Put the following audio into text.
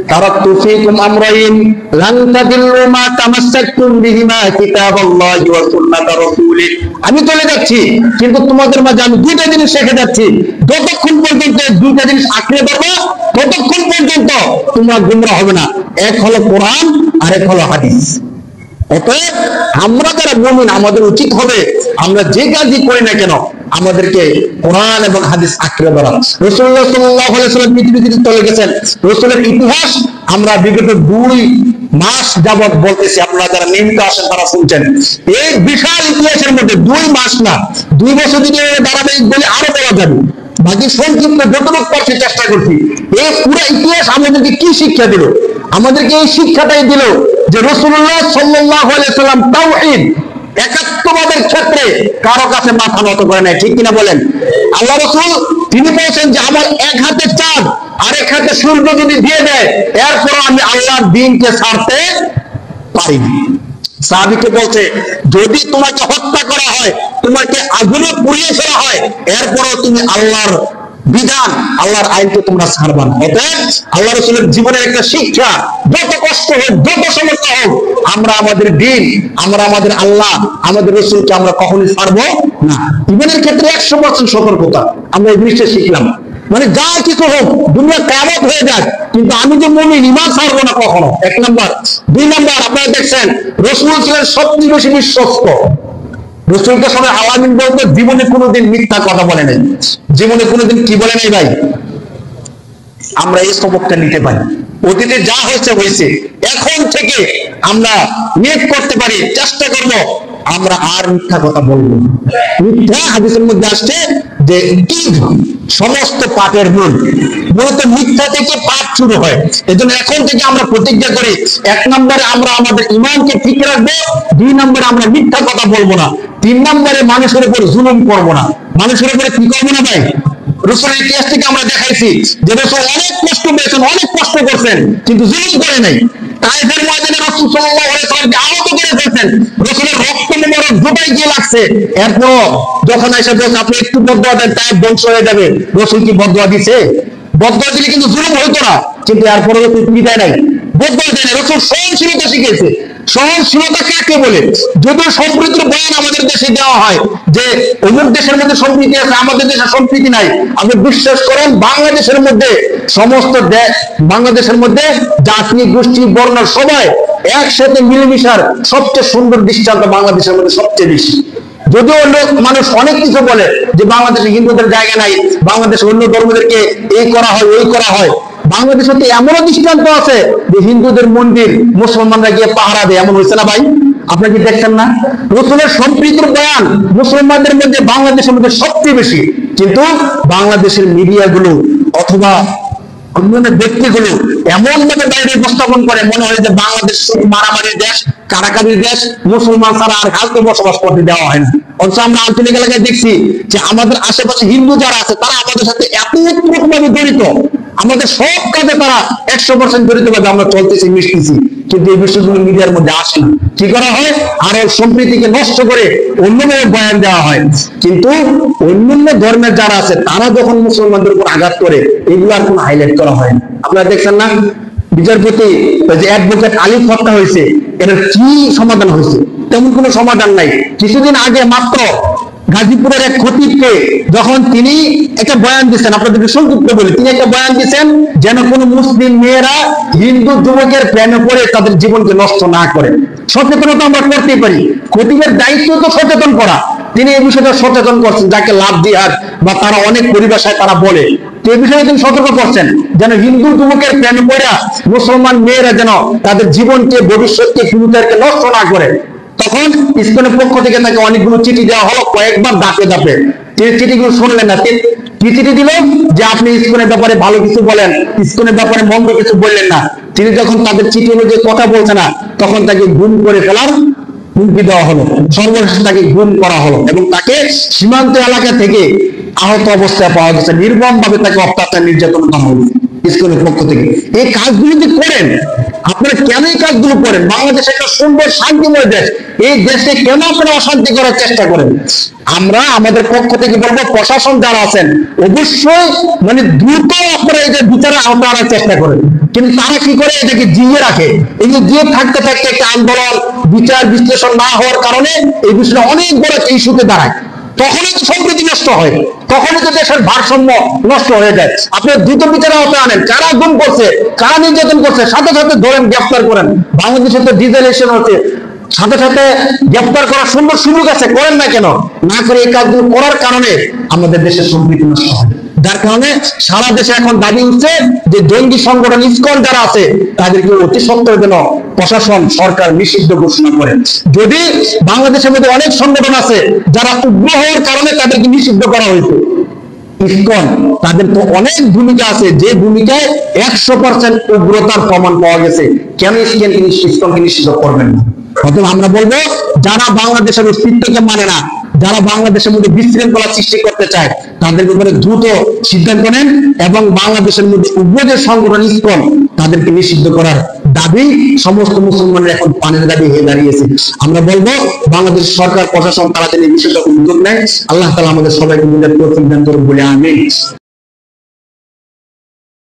তারাকতু ফীকুম আমরাইন লান তাদিল্লু মা তামাসসাকতুম বিহিমা কিতাবাল্লাহি ওয়া সুন্নাতা রাসূলি। আমি চলে যাচ্ছি, কিন্তু তোমাদের মাঝে আমি দুইটা জিনিস রেখে যাচ্ছি, যতক্ষণ পর্যন্ত দুইটা জিনিস আঁকড়ে ধরবে ততক্ষণ পর্যন্ত তোমরা গুমরাহ হবে না। এক হলো কোরআন আর এক হলো হাদিস। অতএব আমরা যারা মুমিন, আমাদের উচিত হবে আমরা যে কাজই করি না কেন আমাদেরকে কোরআন এবং হাদিস আঁকড়ে ধরা। রাসূলুল্লাহ সাল্লাল্লাহু আলাইহি ওয়াসাল্লাম পৃথিবী থেকে চলে গেছেন, রাসূলের ইতিহাস আমরা বিগত 2 মাস যাবত বলতেছি, আপনারা যারা নিয়মিত আসেন তারা শুনছেন। এই বিশাল ইতিহাসের মধ্যে 2 মাস না, 2 বছর যদি ধারাবাহিক বলে আরো বলা যাবে, বাকি সংক্ষিপ্ত যতটুকু পারছি চেষ্টা করছি। এই পুরো ইতিহাস আমাদেরকে কি শিক্ষা দিল? আমাদেরকে এই শিক্ষাটাই দিল যে রাসূলুল্লাহ সাল্লাল্লাহু আলাইহি ওয়াসাল্লাম তাওহীদ একাত্মবাদের ক্ষেত্রে কারো কাছে মাথা নত করে নাই, ঠিক কিনা বলেন? আল্লাহ রাসূল তিনি বলেছেন যে আমার এক হাতে চাঁদ আর এক হাতে সূর্য যদি দিয়ে দেয়, এরপর আমি আল্লাহর দ্বীনকে ছাড়তে পারিনি। সাহাবীকে বলছে যদি তোমাকে হত্যা করা হয়, তোমাকে আগুনে পুড়িয়ে ফেলা হয়, এরপরও তুমি আল্লাহর বিধান, আল্লাহর আইনকে তোমরা ছাড়বা না। অতএব আল্লাহ রাসূলের জীবনের একটা শিক্ষা, যত কষ্ট হোক, যত সমস্যা হোক, আমরা আমাদের দ্বীন, আমরা আমাদের আল্লাহ, আমাদের রাসূলকে আমরা কখনোই ছাড়বো না। জীবনের ক্ষেত্রে 100% সতর্কতা আমরা এই জিনিসটা শিখলাম। মানে যা কিছু হোক, দুনিয়া কিয়ামত হয়ে যাক, কিন্তু আমি যে মুমিন, ঈমান ছাড়বো না কখনো। 1 নাম্বার। 2 নাম্বার, আপনারা দেখছেন রাসূল ছিলেন সবচেয়ে বেশি বিশ্বস্ত। রাসূলকে সবাই আলামিন বলতো, জীবনে কোনোদিন মিথ্যা কথা বলে নাই, জীবনে কোনোদিন কি বলে নাই ভাই? আমরা এই সবকটা নিতে পারি। অতীতে যা হয়েছে হয়েছে, এখন থেকে আমরা নিয়ত করতে পারি, চেষ্টা করব আমরা আর মিথ্যা কথা বলবো না। মিথ্যা হাদিসের মধ্যে আসছে যে কি সমস্ত পাপের মূল, মূলত মিথ্যা থেকে পাপ শুরু হয়। এজন্য এখন থেকে আমরা প্রতিজ্ঞা করি, 1 নম্বরে আমরা আমাদের ঈমানকে ঠিক রাখবো, 2 নম্বরে আমরা মিথ্যা কথা বলবো না, 3 নম্বরে মানুষের উপর জুলুম করবো না। মানুষের উপরে কি করবো না ভাই? রাসূলের ইতিহাস থেকে আমরা দেখাইছি যে রাসূল অনেক কষ্ট পেয়েছেন, অনেক কষ্ট করছেন, কিন্তু জুলুম করে নাই। তায়েফের ময়দানে রাসূল সাল্লাল্লাহু আলাইহি ওয়াসাল্লামকে আহত করে ফেলছেন, রাসূলের রক্ত মোবারক জুতায় গিয়ে লাগছে। এরপর যখন এসে বলছে আপনি একটু বদদুয়া দেন তায়েফ ধ্বংস হয়ে যাবে, রাসূল কি বদদুয়া দিছে? বদদুয়া দিলে কিন্তু জুলুম হতো না, কিন্তু এরপরে রাসূল কি দেয় নাই? বদদুয়া দেয় নাই। রাসূল সহনশীলতা শিখিয়েছে। সহনশীলতা কাকে বলে? যদিও সম্প্রীতির বয়ান আমাদের দেশে দেওয়া হয় যে অমুক দেশের মধ্যে সম্প্রীতি আছে, আমাদের দেশে সম্প্রীতি নাই। আপনি বিশ্বাস করেন বাংলাদেশের মধ্যে সমস্ত বাংলাদেশের মধ্যে জাতি, গোষ্ঠী, বর্ণ সবাই একসাথে মিলেমিশার সবচেয়ে সুন্দর দৃষ্টান্ত বাংলাদেশের মধ্যে সবচেয়ে বেশি। যদিও মানুষ অনেক কিছু বলে যে বাংলাদেশে হিন্দুদের জায়গা নাই, বাংলাদেশে অন্য ধর্মদেরকে এই করা হয় ওই করা হয়, বাংলাদেশে তো এমনও দৃষ্টান্ত আছে যে হিন্দুদের মন্দির মুসলমানরা গিয়ে পাহারা দেয়, এমন হয়েছে না ভাই? আপনারা কি দেখছেন না? রাসূলের সম্প্রীতির বয়ান মুসলমানদের মধ্যে বাংলাদেশের মধ্যে সবচেয়ে বেশি, কিন্তু বাংলাদেশের মিডিয়াগুলো অথবা অন্যান্য ব্যক্তিগুলো এমন ভাবে বাইরে উপস্থাপন করে মনে হয় যে বাংলাদেশ মারামারির দেশ, কারাকারির দেশ, মুসলমান ছাড়া আর কাউকে বসবাস করতে দেওয়া হয় না। অথচ আমরা আঞ্চলিক এলাকায় দেখছি যে আমাদের আশেপাশে হিন্দু যারা আছে তারা আমাদের সাথে এত ওতপ্রোতভাবে জড়িত, আমাদের সব কাজে তারা 100% জড়িত ভাবে আমরা চলতেছি, মিশতেছি, কিন্তু এই বিষয়গুলো মিডিয়ার মধ্যে আসে না। কি করা হয়? আরো সম্প্রীতিকে নষ্ট করে অন্যভাবে বয়ান দেওয়া হয়। কিন্তু অন্যান্য ধর্মের যারা আছে তারা যখন মুসলমানদের উপর আঘাত করে, এগুলো আর কোনো হাইলাইট করা হয় না। আপনারা দেখছেন না বিচারপতি যে অ্যাডভোকেট আলিফ হত্যা হয়েছে, এটার কি সমাধান হয়েছে? তেমন কোনো সমাধান নাই। কিছুদিন আগে মাত্র গাজীপুরের এক খতিবকে যখন তিনি একটা বয়ান দিচ্ছেন, আপনাদেরকে সংক্ষিপ্ত বলি, তিনি একটা বয়ান দিচ্ছেন যেন কোন মুসলিম মেয়েরা হিন্দু যুবকের প্রেমে পড়ে তাদের জীবনকে নষ্ট না করে। সচেতনতা আমরা করতেই পারি, খতিবের দায়িত্ব তো সচেতন করা। তিনি এই বিষয়টা সচেতন করছেন, যাকে লাভ জিহাদ বা তারা অনেক পরিভাষায় তারা বলে, এই বিষয়ে তিনি সতর্ক করছেন যেন হিন্দু যুবকের প্রেমে পড়া মুসলমান মেয়েরা যেন তাদের জীবনকে, ভবিষ্যৎকে, ফিউচারকে নষ্ট না করে। তখন ইসকনের পক্ষ থেকে তাকে অনেকগুলো চিঠি দেওয়া হলো, কয়েকবার ধাপে ধাপে। তিনি চিঠিগুলো শুনলেন না। কি চিঠি দিল? যে আপনি ইসকনের ব্যাপারে ভালো কিছু বলেন, ইসকনের ব্যাপারে মন্দ কিছু বললেন না। তিনি যখন তাদের চিঠি অনুযায়ী কথা বলছে না, তখন তাকে গুম করে ফেলার হুমকি দেওয়া হলো। সর্বশেষ তাকে গুম করা হলো এবং তাকে সীমান্ত এলাকা থেকে আহত অবস্থায় পাওয়া গেছে, নির্মম ভাবে তাকে অত্যাচার নির্যাতন করা হলো। ইসকনের পক্ষ থেকে। এই কাজগুলো যদি করেন, আপনারা কেন এই কাজগুলো করেন? বাংলাদেশ একটা সুন্দর শান্তিময় দেশ, এই দেশে কেন আপনারা অশান্তি করার চেষ্টা করেন? আমরা আমাদের পক্ষ থেকে বলবো, প্রশাসন যারা আছেন অবশ্যই মানে দ্রুত আপনারা এই যে বিচারের আওতায় আনার চেষ্টা করেন। কিন্তু তারা কি করে? এটাকে জিয়ে রাখে। এই যে জিয়ে থাকতে থাকতে একটা আন্দোলন বিচার বিশ্লেষণ না হওয়ার কারণে এই বিষয়টা অনেক বড় ইস্যুতে দাঁড়ায়। তখনই তো সম্প্রীতি নষ্ট হয়, তখনই তো দেশের ভারসাম্য নষ্ট হয়ে যায়। আপনি দ্রুত বিচারের আওতায় আনেন, কারা গুম করছে, কারা নির্যাতন করছে, সাথে সাথে ধরেন, গ্রেফতার করেন। বাংলাদেশে তো ডিজিটালাইজেশন হচ্ছে, সাথে সাথে গ্রেফতার করার সুন্দর সুযোগ আছে, করেন না কেন? না করে এই কাজগুলো করার কারণে আমাদের দেশের সম্প্রীতি নষ্ট হয়। যার কারণে সারা দেশে এখন দাবি উঠছে যে জঙ্গি সংগঠন ইসকন যারা আছে তাদেরকে অতি সত্বর যেন প্রশাসন সরকার নিষিদ্ধ ঘোষণা করে। যদি বাংলাদেশের মধ্যে অনেক সংগঠন আছে যারা উগ্র হওয়ার কারণে তাদেরকে নিষিদ্ধ করা হয়েছে, ইসকন তাদের তো অনেক ভূমিকা আছে, যে ভূমিকায় 100% উগ্রতার প্রমাণ পাওয়া গেছে। কেন ইসকনকে নিষিদ্ধ করবেন না? অতএব আমরা বলবো, যারা বাংলাদেশের অস্তিত্বকে মানে না, যারা বাংলাদেশের মধ্যে বিশৃঙ্খলা সৃষ্টি করতে চায়, তাদের ব্যাপারে দ্রুত সিদ্ধান্ত নেন এবং বাংলাদেশের মধ্যে উগ্র যে সংগঠন ইসকন তাদেরকে নিষিদ্ধ করার দাবি সমস্ত মুসলমানের এখন পানের দাবি হয়ে দাঁড়িয়েছে। আমরা বলবো, বাংলাদেশ সরকার প্রশাসন তারা যেন এই বিষয়টা উদ্যোগ নেয়। আল্লাহ তাআলা আমাদের সবাইকে বুঝার তৌফিক দান করুন বলে আমিন।